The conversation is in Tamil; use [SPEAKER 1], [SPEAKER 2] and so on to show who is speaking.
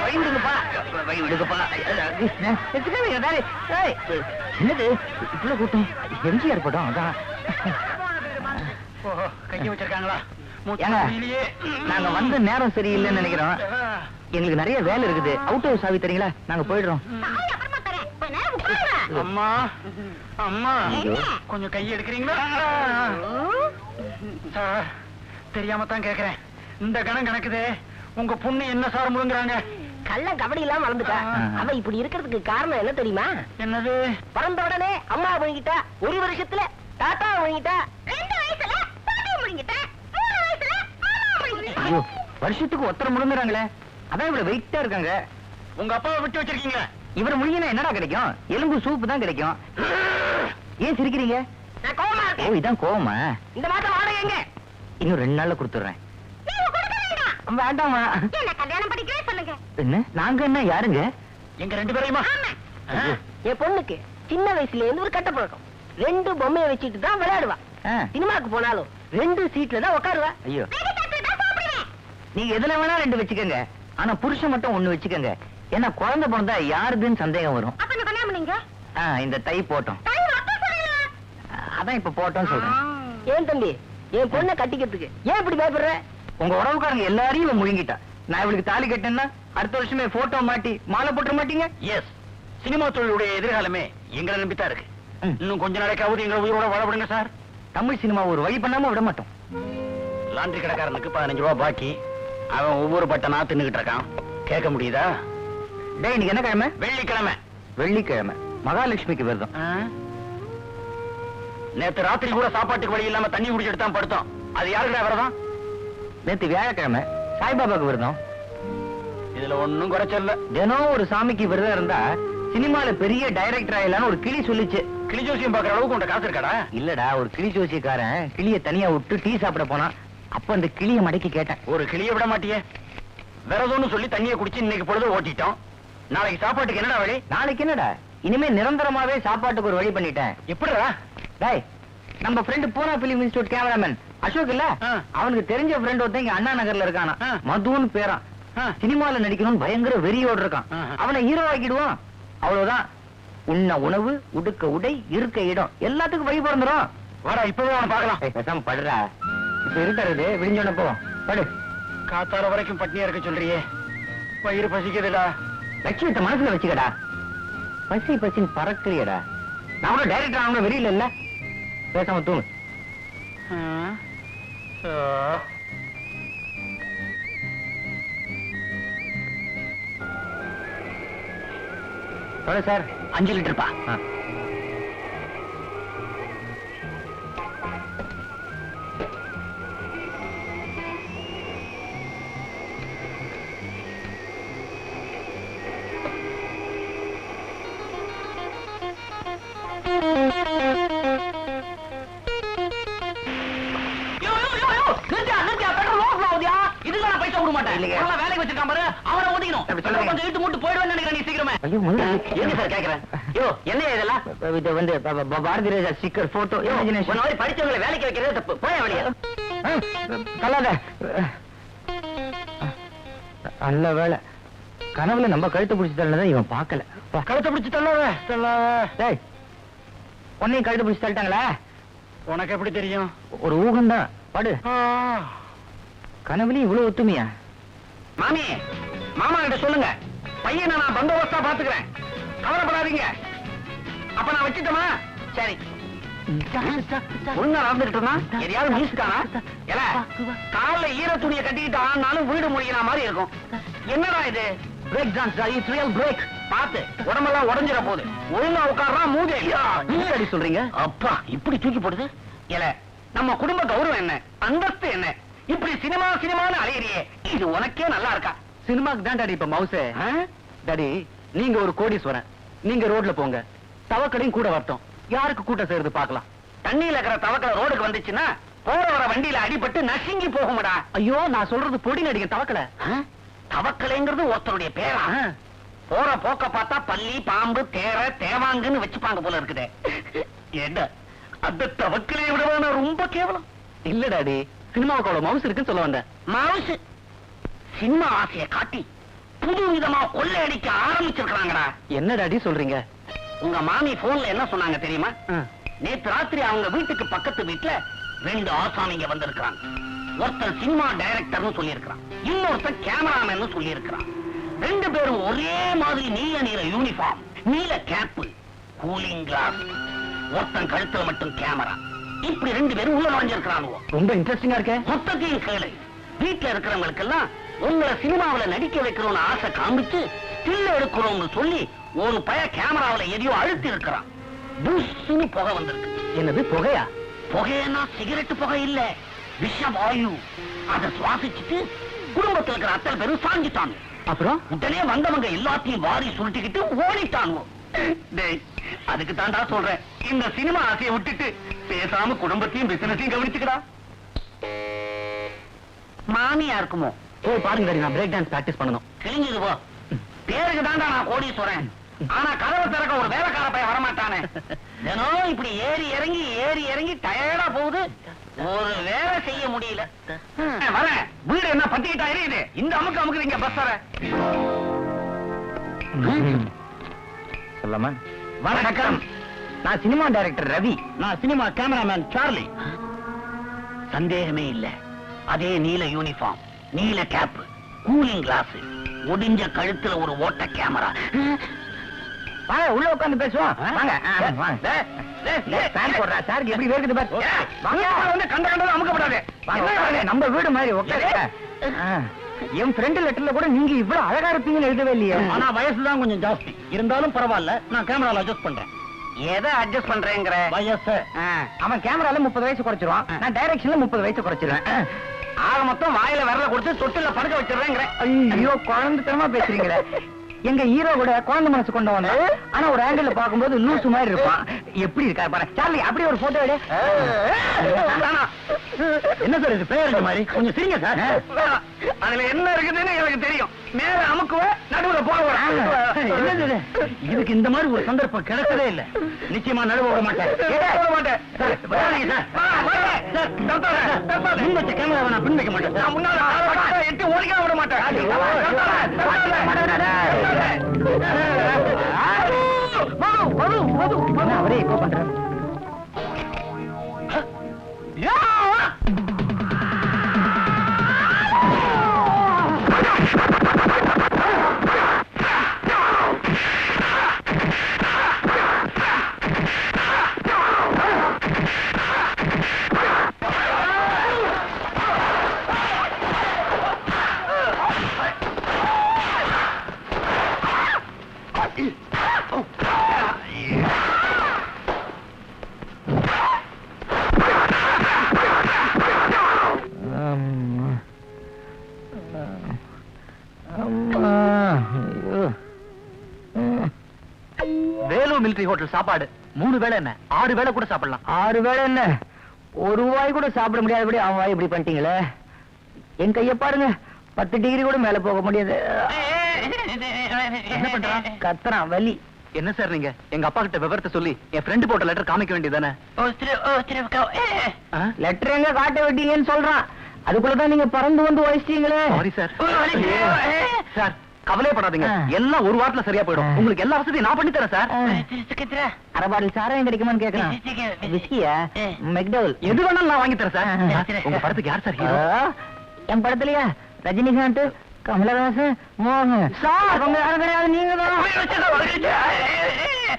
[SPEAKER 1] வழி விடுங்கப்பா, வழி விடுங்கப்பா. என்னது இவ்வளவு கூட்டம்? எம்ஜிஆர் படம் அதான்.
[SPEAKER 2] கைய வச்சிருக்காங்களா?
[SPEAKER 1] நாங்க வந்த நேரம் சரியில்லைன்னு நினைக்கிறோம். எங்களுக்கு நிறைய வேலை இருக்குது. அவுட் ஹவுஸ் சாவி தரீங்களா? நாங்க போயிடுறோம்.
[SPEAKER 2] அம்மா அம்மா கொஞ்சம் கை எடுக்கிறீங்களா? சார் தெரியாம தான் கேக்குறேன். இந்த கணம் கணக்குது. உங்க பொண்ணு என்ன சார் முழுங்குறாங்க?
[SPEAKER 3] கள்ள கபடி எல்லாம் வளர்ந்துட்டா. அவ இப்படி இருக்கிறதுக்கு காரணம் என்ன தெரியுமா?
[SPEAKER 2] என்னது?
[SPEAKER 3] பிறந்த உடனே அம்மா முழுங்கிட்டா, ஒரு வருஷத்துல தாத்தா முழுங்கிட்டா, 2 வயசுல பாட்டி முழுங்கிட்டா, 3 வயசுல
[SPEAKER 1] ஐயோ, வருஷத்துக்கு ஒருத்தர் முழுங்குறாங்களே, அதான் இவ்வளவு வெயிட்டா இருக்காங்க.
[SPEAKER 2] உங்க அப்பாவை விட்டு வச்சிருக்கீங்க.
[SPEAKER 1] இவர் முழுங்கினா என்னடா கிடைக்கும்? எலும்பு சூப்பு தான் கிடைக்கும். ஏன் சிரிக்கிறீங்க?
[SPEAKER 3] நான் கோவமா
[SPEAKER 1] ஓ,
[SPEAKER 3] இருக்கேன்.
[SPEAKER 1] இதான் கோவமா?
[SPEAKER 3] இந்த மாசம் வாடகை எங்க?
[SPEAKER 1] இன்னும் 2 நாள்ல கொடுத்துறேன்.
[SPEAKER 3] நீங்க கொடுக்க வேண்டாம்.
[SPEAKER 1] வேண்டாமா?
[SPEAKER 3] என்ன கல்யாணம் பண்ணிக்கவே சொல்லுங்க.
[SPEAKER 1] என்ன நாங்க என்ன யாருங்க?
[SPEAKER 2] எங்க 2 பேரையுமா?
[SPEAKER 3] என் பொண்ணுக்கு சின்ன வயசுல இருந்து ஒரு கட்ட பழக்கம். 2 பொம்மையை வச்சுட்டு தான் விளையாடுவா. சினிமாக்கு போனாலும் 2 சீட்ல தான் உட்காருவா.
[SPEAKER 1] ஐயோ, நீங்க எதுல வேணா 2 வச்சுக்கோங்க. ஆனா புருஷன் மட்டும் 1 வச்சுக்கோங்க. ஏன்னா குழந்தை பிறந்தா யாருதுன்னு சந்தேகம் வரும்.
[SPEAKER 3] அப்ப என்ன பண்ணாம நீங்க?
[SPEAKER 1] இந்த தை போட்டோம். அதான் இப்ப போட்டோம் சொல்றேன்.
[SPEAKER 3] ஏன் தம்பி, என் பொண்ணை கட்டிக்கிறதுக்கு ஏன் இப்படி பயப்படுற?
[SPEAKER 1] உங்க உறவுக்காரங்க எல்லாரையும் இவன் முழுங்கிட்டா. நான் இவளுக்கு தாலி கட்டினா அடுத்த வருஷமே போட்டோ மாட்டி மாலை போட்டுற மாட்டீங்க?
[SPEAKER 2] எஸ், சினிமா தொழிலுடைய எதிர்காலமே எங்களை நம்பித்தான் இருக்கு. இன்னும் கொஞ்ச நாளைக்காவது எங்களை உயிரோட வாழ விடுங்க சார்.
[SPEAKER 1] தமிழ் சினிமா ஒரு வழி பண்ணாம விட மாட்டோம்.
[SPEAKER 2] லாண்டரி கடைக்காரனுக்கு 15 ரூபாய் பாக்கி. அவன் ஒவ்வொரு பட்டனா தின்னுகிட்டு இருக்கான். கேட்க முடியுதா?
[SPEAKER 1] டேய், இன்னைக்கு என்ன கிழமை?
[SPEAKER 2] வெள்ளிக்கிழமை.
[SPEAKER 1] வெள்ளிக்கிழமை மகாலட்சுமிக்கு விரதம்.
[SPEAKER 2] நேத்து ராத்திரி கூட சாப்பாட்டுக்கு வழி இல்லாம தண்ணி குடிச்சிட்டு தான் படுத்தோம். அது யாருக்கிட்ட விரதம்?
[SPEAKER 1] நேத்து வியாழக்கிழமை சாய்பாபாக்கு விரதம்.
[SPEAKER 2] இதுல ஒன்னும் குறைச்சல்ல.
[SPEAKER 1] தினம் ஒரு சாமிக்கு விரதம் இருந்தா சினிமால பெரிய டைரக்டர் ஆயிலான்னு ஒரு கிளி சொல்லிச்சு.
[SPEAKER 2] கிளி ஜோசியம் பாக்குற அளவுக்கு உண்ட காசு இருக்காடா?
[SPEAKER 1] இல்லடா, ஒரு கிளி ஜோசியக்காரன் கிளிய தனியா விட்டு டீ சாப்பிட போனா. அப்ப அந்த கிளிய மடக்கி கேட்டேன்.
[SPEAKER 2] ஒரு கிளிய விட மாட்டியே. விரதம்னு சொல்லி தண்ணியை குடிச்சு இன்னைக்கு பொழுது ஓட்டிட்டோம். நாளைக்கு சாப்பாட்டுக்கு என்னடா வழி?
[SPEAKER 1] நாளைக்கு என்னடா, இனிமே நிரந்தரமாவே சாப்பாட்டுக்கு ஒரு வழி பண்ணிட்டேன்.
[SPEAKER 2] எப்படிடா?
[SPEAKER 1] டேய், நம்ம ஃப்ரெண்ட் பூனா பிலிம் இன்ஸ்டிடியூட் கேமராமேன் அசோக் இல்ல, அவனுக்கு தெரிஞ்ச ஃப்ரெண்ட் ஒருத்தன் இங்க அண்ணா நகர்ல இருக்கானா. மதுன்னு பேரான். சினிமால நடிக்கணும்னு பயங்கர வெறியோடு இருக்கான். அவனை ஹீரோ ஆக்கிடுவான். அவ்வளவுதான். உண்ண உணவு, உடுக்க உடை, இருக்க இடம் எல்லாத்துக்கும் வழி பிறந்துரும்.
[SPEAKER 2] வாடா, இப்பவே அவனை பாக்கலாம்.
[SPEAKER 1] பேசாம படுறா. இப்ப இருக்காரு, விடிஞ்சோட போ படு.
[SPEAKER 2] காத்தால வரைக்கும் பட்னியா இருக்க சொல்றியே, வயிறு பசிக்குதுடா.
[SPEAKER 1] லட்சியத்தை மனசுல வச்சுக்கடா. பசி பசின்னு பறக்கலையடா. நான் கூட டைரக்டர் அவங்க வெளியில இல்ல. பேசாம தூங்கு. சார்
[SPEAKER 2] 5 லிட்டர் பா. வேலைக்கு வச்சிருக்கான் பாரு, அவனை ஒதுக்கணும். கொஞ்சம் இட்டு மூட்டு போயிடுவேன்னு நினைக்கிறேன். நீ சீக்கிரமே என்ன சார் கேக்குறேன்? என்ன இதெல்லாம்?
[SPEAKER 1] இது வந்து பாரதி ராஜா ஸ்டிக்கர் போட்டோ.
[SPEAKER 2] படிச்சவங்களை வேலைக்கு வைக்கிறது தப்பு. போய வழியா
[SPEAKER 1] தள்ளாத. நல்ல வேலை, கனவுல நம்ம கழுத்தை பிடிச்சி தள்ளதான் இவன் பாக்கல.
[SPEAKER 2] கழுத்தை பிடிச்சி தள்ளாத.
[SPEAKER 1] உன்னையும் கழுத்தை பிடிச்சி தள்ளிட்டாங்களா?
[SPEAKER 2] உனக்கு எப்படி தெரியும்?
[SPEAKER 1] ஒரு ஊகம்தான். படு. கனவுலயும் இவ்வளவு ஒத்துமையா?
[SPEAKER 2] மாமி, மாமா கிட்ட சொல்லுங்க, பையனை நான் பந்தோபஸ்தா பாத்துக்கிறேன், கவலைப்படாதீங்க. அப்ப நான் வச்சுட்டோமா? சரி. ஒண்ணு நடந்துகிட்டோம்னா எதையாவது மியூசிக்கானா? காலைல ஈர துணியை கட்டிக்கிட்டு ஆனாலும் வீடு முடிக்கிற மாதிரி இருக்கும். என்னடா இது? Break dance. It's real break. பாத்து, உடம்பெல்லாம் உடஞ்சிட போகுது. ஒழுங்கா உட்கார்றா மூதே. நீங்க சொல்றீங்க? அப்பா இப்படி தூக்கி போடுது. நம்ம குடும்ப கௌரவம் என்ன, அந்தஸ்து என்ன, இப்படி சினிமா சினிமான்னு அலையிறியே, இது உனக்கே நல்லா இருக்கா?
[SPEAKER 1] சினிமாக்கு தான் டாடி இப்ப மவுசே. டாடி, நீங்க ஒரு கோடீஸ்வரன், நீங்க ரோட்ல போங்க, தவக்கடையும் கூட வரட்டும். யாருக்கு கூட்டம் செய்யறது பாக்கலாம்.
[SPEAKER 2] தண்ணியில இருக்கிற தவக்கலை ரோடுக்கு வந்துச்சுன்னா போற வர வண்டியில அடிபட்டு நசுங்கி போகும்டா.
[SPEAKER 1] ஐயோ, நான் சொல்றது பொடி நடிகை தவக்கலை.
[SPEAKER 2] தவக்கலைங்கிறது ஒருத்தருடைய பேரா? போற போக்க பார்த்தா பல்லி, பாம்பு, தேர, தேவாங்குன்னு வச்சுப்பாங்க போல இருக்குதே. என்ன அந்த தவக்கலையை விடவா ரொம்ப கேவலம்?
[SPEAKER 1] இல்ல டாடி, சினிமாவுக்கு அவ்வளவு மவுசு இருக்குன்னு சொல்ல வந்த.
[SPEAKER 2] மவுசு சினிமா ஆசையை காட்டி புது விதமா கொள்ளையடிக்க ஆரம்பிச்சிருக்காங்கடா.
[SPEAKER 1] என்ன டாடி சொல்றீங்க?
[SPEAKER 2] உங்க மாமி போன்ல என்ன சொன்னாங்க தெரியுமா? நேத்து ராத்திரி அவங்க வீட்டுக்கு பக்கத்து வீட்டுல 2 ஆசாமிங்க வந்திருக்காங்க. ஒருத்தர் சினிமா டைரக்டர்னு சொல்லி இருக்கிறான், இன்னொருத்தர் கேமராமேன் சொல்லி இருக்கிறான். 2 பேரும் ஒரே மாதிரி நீல நிற யூனிஃபார்ம், நீல கேப், கூலிங் கிளாஸ். ஒருத்தன் கழுத்துல மட்டும் கேமரா. இப்படி 2 பேரும் உள்ள நுழைஞ்சிருக்கிறானுவோ.
[SPEAKER 1] ரொம்ப இன்ட்ரெஸ்டிங்கா இருக்கே.
[SPEAKER 2] மொத்தத்தையும் கேளு. வீட்டுல இருக்கிறவங்களுக்கு எல்லாம் உங்களை சினிமாவில நடிக்க வைக்கிறோம்னு ஆசை காமிச்சு ஸ்டில் எடுக்கிறோம்னு சொல்லி ஒரு பய கேமராவில எதையோ அழுத்தி இருக்கிறான். புஷ்னு புகை வந்திருக்கு.
[SPEAKER 1] என்னது புகையா?
[SPEAKER 2] புகைன்னா சிகரெட் புகை இல்ல, விஷவாயு. அதை சுவாசிச்சுட்டு குடும்பத்தில் இருக்கிற அத்தனை பேரும் சாஞ்சிட்டாங்க.
[SPEAKER 1] அப்புறம்
[SPEAKER 2] உடனே வந்தவங்க எல்லாத்தையும் வாரி சுருட்டிக்கிட்டு ஓடிட்டாங்க. டேய், அதுக்கு தாண்டா சொல்றேன், இந்த சினிமா ஆசையை விட்டுட்டு பேசாம குடும்பத்தையும் பிசினஸையும் கவனிச்சுக்கடா. மாமியா இருக்குமோ?
[SPEAKER 1] போய் பாருங்க டாடி, நான் பிரேக் டான்ஸ் பிராக்டிஸ் பண்ணணும்.
[SPEAKER 2] கிழிஞ்சது போ. பேருக்கு தாண்டா நான் கோடீஸ்வரன். ஆனா கதவை திறக்க ஒரு வேலைக்கார பையன் வரமாட்டானே. தினம் இப்படி ஏறி இறங்கி டயர்டா போகுது, ஒரு வேலை செய்ய முடியல. வரேன். வீடு என்ன பத்திக்கிட்டா இருக்குது? இந்த அமுக்கு நீங்க பஸ் வர.
[SPEAKER 1] சொல்லமா? வணக்கம். நான் சினிமா டைரக்டர் ரவி.
[SPEAKER 2] நான் சினிமா கேமராமேன் சார்லி. சந்தேகமே இல்ல, அதே நீல யூனிஃபார்ம், நீல கேப், கூலிங் கிளாஸ், ஒடிஞ்ச கழுத்துல ஒரு ஓட்ட கேமரா.
[SPEAKER 1] வாங்க உள்ள உட்கார்ந்து பேசுவோம். வாங்க வாங்க. ஃபேன் போடுறா சார், எப்படி வேர்க்குது பாரு.
[SPEAKER 2] வாங்க வந்து கண்டது அமுக்கப்படாது.
[SPEAKER 1] நம்ம வீடு மாதிரி உட்காருங்க. என் ஃப்ரெண்ட் லெட்டர்ல கூட நீங்க இவ்வளவு அழகா இருப்பீங்கன்னு எழுதவே இல்லையே.
[SPEAKER 2] ஆனா வயசுதான் கொஞ்சம் ஜாஸ்தி. இருந்தாலும் பரவாயில்ல, நான் கேமரால அட்ஜஸ்ட் பண்றேன். எதை அட்ஜஸ்ட் பண்றேங்கிற? வயசு.
[SPEAKER 1] அவன் கேமரால 30 வயசு குறைச்சிருவான், நான் டைரக்ஷன்ல 30 வயசு குறைச்சிருவேன்.
[SPEAKER 2] ஆக மொத்தம் வாயில விரல கொடுத்து தொட்டில படுக்க வச்சிடுறேங்கிற.
[SPEAKER 1] ஐயோ குழந்தைத்தனமா பேசுறீங்களே. எங்க ஹீரோ கூட குழந்தை மனசு கொண்டு வந்த, ஆனா ஒரு ஆங்கிள் பாக்கும்போது லூசு மாதிரி இருப்பான். எப்படி இருக்கா பாரு சார்லி, அப்படியே ஒரு போட்டோ எடு.
[SPEAKER 2] என்ன சார் இது பேர் மாதிரி? கொஞ்சம் சிரிங்க சார். அதுல என்ன இருக்குதுன்னு எனக்கு தெரியும். மேல அமுக்குவ, நடுவுல போக.
[SPEAKER 1] என்னது
[SPEAKER 2] இதுக்கு இந்த மாதிரி ஒரு சந்தர்ப்பம் கிடைக்கவே இல்ல. நிச்சயமா நடுவ விட மாட்டேன். கேமரா நான் பின் வைக்க மாட்டேன். நான் முன்னால எட்டு ஓடிக்க விட மாட்டேன்.
[SPEAKER 1] அவரே இப்போ பண்றேன்.
[SPEAKER 2] வேலூர் மிலிட்டரி ஹோட்டல் சாப்பாடு 3 வேளை என்ன, 6 வேளை கூட சாப்பிடலாம்.
[SPEAKER 1] 6 வேளை என்ன, ஒரு வாய் கூட சாப்பிட முடியாதபடி அவன் வாய் இப்படி பண்ணிட்டீங்களே. என் கைய பாருங்க, 10 டிகிரி கூட மேல போக முடியாது.
[SPEAKER 2] என்ன பண்றான்?
[SPEAKER 1] கத்துறான், வலி.
[SPEAKER 2] என்ன சார் நீங்க எங்க அப்பா கிட்ட விவரத்தை சொல்லி என் ஃப்ரெண்ட் போட்ட லெட்டர் காமிக்க வேண்டியதானே?
[SPEAKER 1] லெட்டர் எங்க காட்ட விட்டீங்கன்னு சொல்றான். அதுக்குள்ளதான் நீங்க பறந்து வந்து வயசிட்டீங்களே.
[SPEAKER 2] Sorry sir. சார் கவலைப்படாதீங்க, எல்லாம் ஒரு வாரத்துல சரியா போயிடும். உங்களுக்கு எல்லா வசதியும் நான் பண்ணி தரேன் சார்.
[SPEAKER 1] அரை பாட்டில் சாராயம் கிடைக்குமான்னு கேட்கறான். விஸ்கியா, மெக்டவுல்,
[SPEAKER 2] எது வேணாலும் நான் வாங்கி தரேன் சார். உங்க படத்துக்கு யார் சார் ஹீரோ?
[SPEAKER 1] என் படத்துலயா ரஜினிகாந்த், கமலஹாசன், மோகன். சார் அவங்க யாரும் கிடையாது, நீங்க தான்.